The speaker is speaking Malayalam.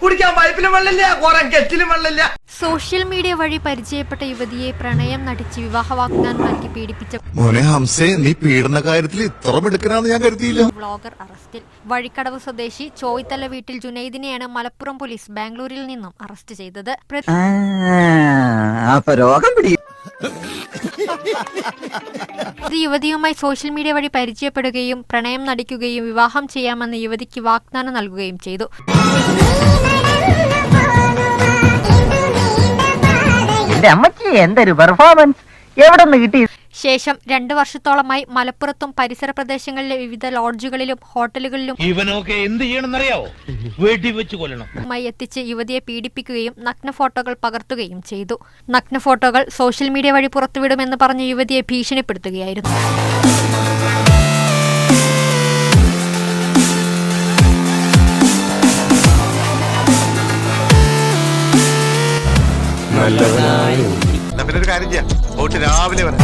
കുടിക്കാൻ പൈപ്പിലും വെള്ളമില്ല, കുറെ കെറ്റിലും വെള്ളമില്ല. സോഷ്യൽ മീഡിയ വഴി പരിചയപ്പെട്ട യുവതിയെ പ്രണയം നടിച്ച് വിവാഹ വാഗ്ദാനം നൽകി പീഡിപ്പിച്ച മോനെ ഹംസേ, നീ പീഡന കാര്യത്തിൽ ഇത്ര മിടുക്കനാന്ന് ഞാൻ കരുതിയില്ല. വ്ളോഗർ അറസ്റ്റിൽ. വഴിക്കടവ് സ്വദേശി ചോയ്ത്തല വീട്ടിൽ ജുനൈദിനെയാണ് മലപ്പുറം പോലീസ് ബാംഗ്ലൂരിൽ നിന്നും അറസ്റ്റ് ചെയ്തത്. യുവതിയുമായി സോഷ്യൽ മീഡിയ വഴി പരിചയപ്പെടുകയും പ്രണയം നടിക്കുകയും വിവാഹം ചെയ്യാമെന്ന് യുവതിക്ക് വാഗ്ദാനം നൽകുകയും ചെയ്തു. എന്തൊരു പെർഫോമൻസ്, എവിടെ നിന്ന് കിട്ടി? ശേഷം 2 വർഷത്തോളമായി മലപ്പുറത്തും പരിസര പ്രദേശങ്ങളിലെ വിവിധ ലോഡ്ജുകളിലും ഹോട്ടലുകളിലും ഇവനൊക്കെ എന്ത് ചെയ്യണമെന്നറിയാവോ? വെടിവെച്ച് കൊല്ലണം. എത്തിച്ച് യുവതിയെ പീഡിപ്പിക്കുകയും നഗ്ന ഫോട്ടോകൾ പകർത്തുകയും ചെയ്തു. നഗ്ന ഫോട്ടോകൾ സോഷ്യൽ മീഡിയ വഴി പുറത്തുവിടുമെന്ന് പറഞ്ഞ് യുവതിയെ ഭീഷണിപ്പെടുത്തുകയായിരുന്നു. നല്ലവനായി. പിന്നെ ഒരു കാര്യം ചെയ്യാം, രാവിലെ വരാം.